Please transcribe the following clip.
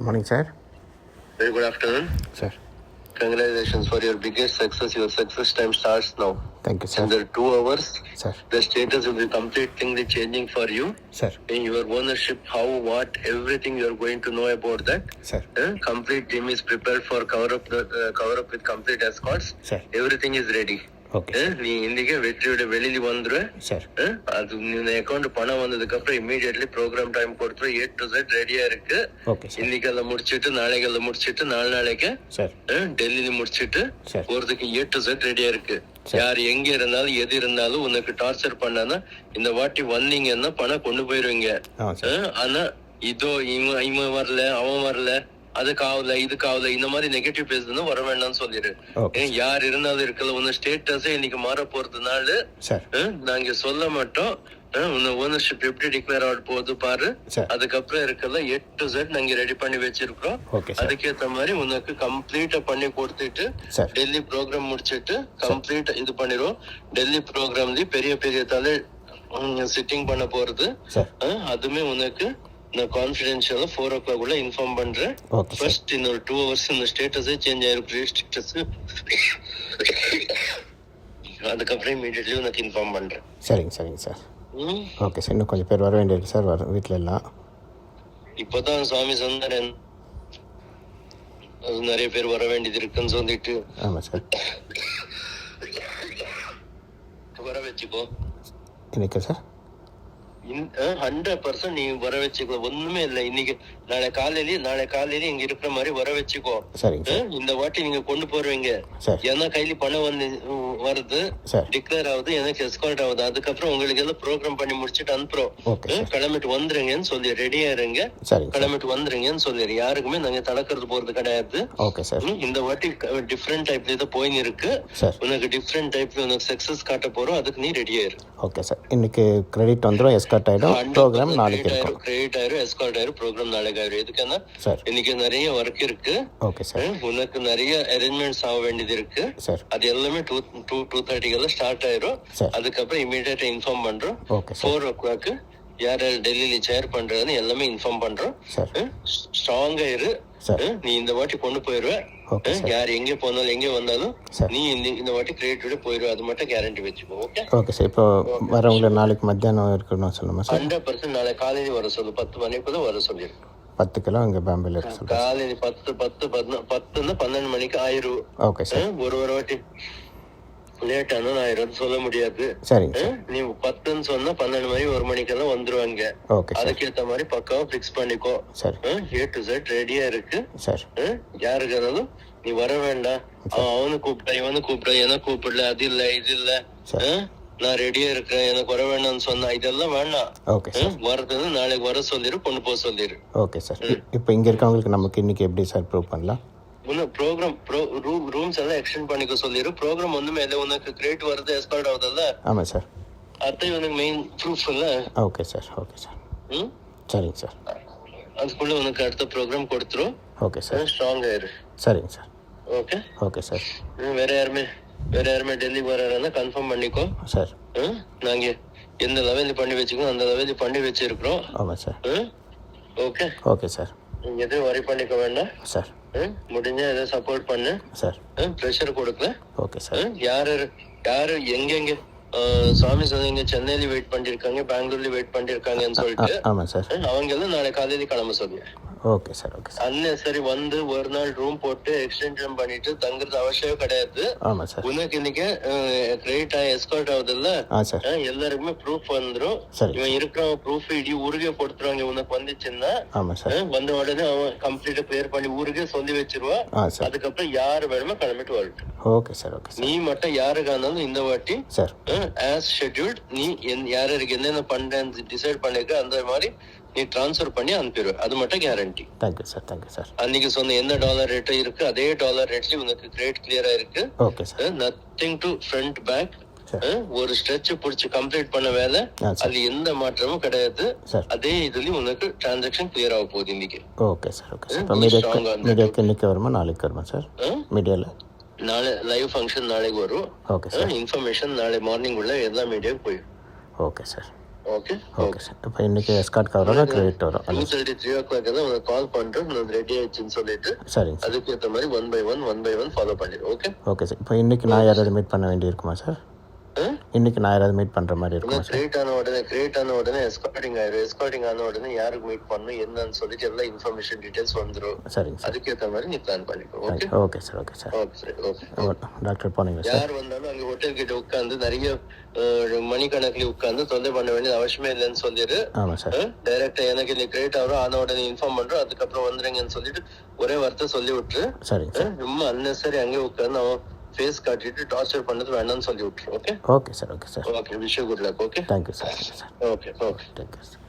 Good morning, sir. Very good afternoon. Sir. Congratulations for your biggest success. Your success time starts now. Thank you, sir. Under 2 hours, Sir. the status will be completely changing for you. Sir. In your ownership, how, what, everything you are going to know about that. Sir. Complete team is prepared for cover up with complete escorts. Sir. Everything is ready. Okay, sir. நீ இன்னைக்கு வெற்றியோட வெளியில வந்துரு. Sir. அது நீங்க account பணம் வந்ததுக்கு அப்புறம் இமீடியட்லி ப்ரோக்ராம் டைம் கொடுத்துரு. A to Z ரெடியா இருக்கு. Okay, sir. இன்னைக்கு அதை முடிச்சிட்டு நாளைக்கு அதை முடிச்சிட்டு நாளைக்கு Sir. டெல்லியில முடிச்சிட்டு Sir. போறதுக்கு A to Z ரெடியா இருக்கு. Sir. யார் எங்க இருந்தாலும் எது இருந்தாலும் உனக்கு டார்ச்சர் பண்ணானா இந்த வாட்டி வந்தீங்கன்னா பணம் கொண்டு போயிருவீங்க. ஆனா இதோ இவன் வரல அவன் வரல அதுக்கு ஆகல இதுக்கு ஆகல இந்த மாதிரி நெகட்டிவ் பேசுறதுன்னு வர வேண்டாம்னு சொல்லிடு. யார் இருந்தாலும் இருக்கல உன்ன ஸ்டேட்டஸே இன்னைக்கு மாற போறதுனால நாங்க சொல்ல மாட்டோம். உன்ன ஓனர்ஷிப் எப்படி டிக்ளேர் ஆக போகுது பாரு. அதுக்கப்புறம் இருக்கல A to Z நாங்க ரெடி பண்ணி வச்சிருக்கோம். அதுக்கேத்த மாதிரி உனக்கு கம்ப்ளீட்டா பண்ணி கொடுத்துட்டு டெல்லி ப்ரோக்ராம் முடிச்சிட்டு கம்ப்ளீட் இது பண்ணிடுவோம். டெல்லி ப்ரோக்ராம்லயே பெரிய பெரிய தலை சிட்டிங் பண்ண போறது. அதுமே உனக்கு நான் கான்ஃபிடென்ஷியலா 4 o'clock உள்ள இன்ஃபார்ம் பண்றேன். ஃபர்ஸ்ட் இன்னொரு 2 hours இந்த ஸ்டேட்டஸே சேஞ்ச் ஆயிருக்கு ஸ்டேட்டஸ். அதுக்கப்புறம் இமீடியட்லி உனக்கு இன்ஃபார்ம் பண்றேன். சரிங்க சார். Okay sir. இன்னும் கொஞ்சம் பேர் வர வேண்டியிருக்கு சார் வீட்டில் எல்லாம். இப்போதான் சுவாமி சொன்னார் நிறைய பேர் வர வேண்டியது இருக்குன்னு சொல்லிட்டு. ஆமாம் சார். வர வச்சுக்கோ. இன்னைக்கு சார் 100% நீ வர வச்சுக்கோ. ஒண்ணுமே இல்ல. இன்னைக்கு நாளை காலையில இங்க இருக்கிற மாதிரி வர வச்சுக்கோ. இந்த வாட்டி நீங்க கொண்டு போறீங்க. ஏன்னா கையில பணம் வருது டிக்ளேர் ஆகுது எனக்கு எஸ்கார்ட் ஆகுது. அதுக்கப்புறம் உங்களுக்கு எல்லாம் ப்ரோக்ராம் பண்ணி முடிச்சுட்டு அனுப்புறோம். கிளம்பிட்டு வந்துருங்கன்னு சொல்லி ரெடியா இருங்க. கிளம்பிட்டு வந்துருங்கன்னு சொல்லி யாருக்குமே நாங்க தடக்கிறது போறது கிடையாது. இந்த வாட்டி டிஃப்ரெண்ட் டைப்ல தான் போயின்னு இருக்கு. உனக்கு டிஃப்ரெண்ட் டைப்ல உனக்கு சக்சஸ் காட்ட போறோம். அதுக்கு நீ ரெடியா இரு. Okay sir. இன்னைக்கு கிரெடிட் வந்துரும். எஸ்கார்ட் ஆயிடும். ப்ரோக்ராம் நாளைக்கு இருக்கும். கிரெடிட் ஆயிரும். எஸ்கார்ட் ஆயிரும். ப்ரோக்ராம் நாளைக்கு ஆயிரும். எதுக்குன்னா இன்னைக்கு நிறைய ஒர்க் இருக்கு. Okay sir. உனக்கு நிறைய அரேஞ்ச்மெண்ட்ஸ் ஆக வேண்டியது இருக்கு. அது எல்லாமே 2:30 ஸ்டார்ட் ஆயிரும். அதுக்கப்புறம் இமீடியட்டா இன்ஃபார்ம் பண்றோம். 4 o'clock யார் டெல்லியில சேர் பண்றதுன்னு எல்லாமே இன்ஃபார்ம் பண்றோம். ஸ்ட்ராங்கா இரு. நீ இந்த வாட்டி கொண்டு போயிருவ. யார் எங்க போனாலும் எங்க வந்தாலும் நீ இந்த வாட்டி கிரெடிட்டோட போயிருவ. அது மட்டும் கேரண்டி வச்சுக்கோ. Okay sir. இப்போ வரவங்க நாளைக்கு மத்தியானம் இருக்கணும் சொல்லுமா சார்? 100% நாளை காலையில வர சொல்லு. 10 மணிக்குள்ள வர சொல்லிரு. 10 கிலோ இங்க பாம்பேல இருக்கு. காலையில 10 மணிக்கு ஆயிரும். Okay sir. ஒரு வாட்டி லேட் ஆனா ஆயிரம் சொல்ல முடியாது. சரிங்க. நீ 10ன்னு சொன்னா 12 மணி 1 மணிக்கெல்லாம் வந்துருவாங்க. அதுக்கேத்த மாதிரி பக்காவா பிக்ஸ் பண்ணிக்கோ. A to Z ரெடியா இருக்கு. யாருக்கு இருந்தாலும் நீ வர வேண்டாம். அவனு கூப்பிட்டா இவனு கூப்பிட்டா எனக்கு கூப்பிடல அது இல்ல இது இல்ல நான் ரெடியா இருக்கிறேன் எனக்கு வர வேண்டாம்னு சொன்னா இதெல்லாம் வேண்டாம். வரது நாளைக்கு வர சொல்லிரு. கொண்டு போக சொல்லிரு. Okay sir. இப்போ இங்க இருக்கவங்களுக்கு நமக்கு இன்னைக்கு எப்படி சார் ப்ரூவ் பண்ணலாம்? ப்ரோக்ராம் ரூம்ஸ் எல்லாம் எக்ஸ்டெண்ட் பண்ணிக்க சொல்லிரு. ப்ரோக்ராம் ஒண்ணுமே இல்ல. உனக்கு கிரெடிட் வருது எஸ்கார்ட் ஆகுதுல்ல. ஆமா சார். அதான் உனக்கு மெயின் ப்ரூஃப் இல்ல. Okay sir. சரிங்க சார். அதுக்குள்ள உனக்கு அடுத்த ப்ரோக்ராம் கொடுத்துரும். Okay sir. ஸ்ட்ராங் ஆயிரு. சரிங்க சார். Okay sir. வேற யாருமே டெல்லி வராருன்னா கன்ஃபார்ம் பண்ணிக்கோ சார். நாங்க எந்த லெவல்ல பண்ணி வச்சுக்கோ அந்த லெவல்ல பண்ணி வச்சிருக்கிறோம். ஆமா சார். Okay sir. நீங்க எதுவும் வரி பண்ணிக்க வேண்டாம் சார். முடிஞ்சா ஏதோ சப்போர்ட் பண்ணு சார். ப்ரெஷர் கொடுக்கல. Okay sir. யாரு எங்க சுவாமி சொன்னீங்க சென்னையில வெயிட் பண்ணிருக்காங்க பெங்களூர்ல வெயிட் பண்ணிருக்காங்கன்னு சொல்லிட்டு. ஆமா சார். அவங்க எல்லாம் நாளை காலையில கிளம்ப சொல்லி. Okay sir. அன்னெசரி வந்து ஒரு நாள் ரூம் போட்டு எக்ஸ்டென்ஷன் பண்ணிட்டு தங்குறது அவசியம் கிடையாது. ஆமா சார். உனக்கு இன்னைக்கு கிரெடிட் எஸ்கார்ட் ஆகுதுல்ல எல்லாருக்குமே ப்ரூஃப் வந்துரும். இவன் இருக்கிற ப்ரூஃப் இடி ஊருக்கே கொடுத்துருவாங்க. உனக்கு வந்துச்சுன்னா வந்த உடனே அவன் கம்ப்ளீட்டா கிளியர் பண்ணி ஊருக்கே சொல்லி வச்சிருவா. அதுக்கப்புறம் யாரு வேணுமோ கிளம்பிட்டு வரட்டும். Okay sir. நீ மட்டும் யாருக்கா இருந்தாலும் இந்த வாட்டி as scheduled நீ யாருக்கு என்னென்ன பண்றேன்னு டிசைட் பண்ணிருக்க அந்த மாதிரி நீ டிரான்ஸ்ஃபர் பண்ணி அனுப்பிடுவ. அது மட்டும் கேரண்டி. Thank you sir. அன்னைக்கு சொன்ன என்ன டாலர் ரேட் இருக்கு அதே டாலர் ரேட்ல உனக்கு கிரெடிட் கிளியரா இருக்கு. Okay sir. Nothing to front back. ஒரு ஸ்ட்ரெச் புடிச்சு கம்ப்ளீட் பண்ண வேலை. அது எந்த மாற்றமும் கிடையாது. அதே இதுலயும் உனக்கு டிரான்சாக்ஷன் கிளியர் ஆக போகுது இன்னைக்கு. Okay sir. மீடியாக்கு இன்னைக்கு வருமா நாளைக்கு வருமா சார்? மீடியால நாளை லைவ் ஃபங்க்ஷன் நாளைக்கு வரும். Okay sir. இன்ஃபர்மேஷன் நாளை மார்னிங் உள்ள எல்லா மீடியாவுக்கு போயிடும். Okay sir. Okay okay sir. இப்போ இன்றைக்கி எஸ்கார்ட் கவரோட கிரெடிட் வரும். 2:30 3 o'clock எல்லாம் உனக்கு கால் பண்ணுறேன், நான் ரெடி ஆயிடுச்சுன்னு சொல்லிட்டு சரிங்க சார். அதுக்கேற்ற மாதிரி ஒன் பை ஒன் ஃபாலோ பண்ணிடு. Okay okay sir. இப்போ இன்றைக்கி நான் யாராவது மீட் பண்ண வேண்டி இருக்குமா சார்? இன்றைக்கி நான் யாராவது மீட் பண்ணுற மாதிரி இருக்குமா சார்? கிரியேட் ஆன உடனே எஸ்கார்டிங் ஆயிடும். எஸ்கார்டிங் ஆன உடனே யாருக்கு மீட் பண்ணணும் என்னன்னு சொல்லிட்டு எல்லா இன்ஃபர்மேஷன் டீடைல்ஸ் வந்துடும். சரிங்க சார். அதுக்கேற்ற மாதிரி நீ பிளான் பண்ணிக்கோ. Okay okay sir. Okay sir. Okay doctor போனீங்களா சார்? யார் வந்தாலும் அங்கே ஹோட்டல் கிட்ட உட்காந்து நிறைய மணிக்கணக்கில் உட்காந்து தொல்லை பண்ண வேண்டியது அவசியமே இல்லைன்னு சொல்லிடு. ஆமாம் சார். டைரக்டா எனக்கு நீ கிரியேட் ஆகிறோம் ஆன உடனே இன்ஃபார்ம் பண்றோம், அதுக்கப்புறம் வந்துடுங்கன்னு சொல்லிட்டு ஒரே வார்த்தை சொல்லி விட்டுரு. சரிங்க சார். ரொம்ப அன்னெசரி அங்கே உட்காந்து அவன் ஃபேஸ் காட்டிட்டு டார்ச்சர் பண்ணது வேண்டாம்னு சொல்லி விட்டுரு. Okay okay sir. Okay sir. Okay wish you good luck. Okay thank you sir. Okay thank you sir.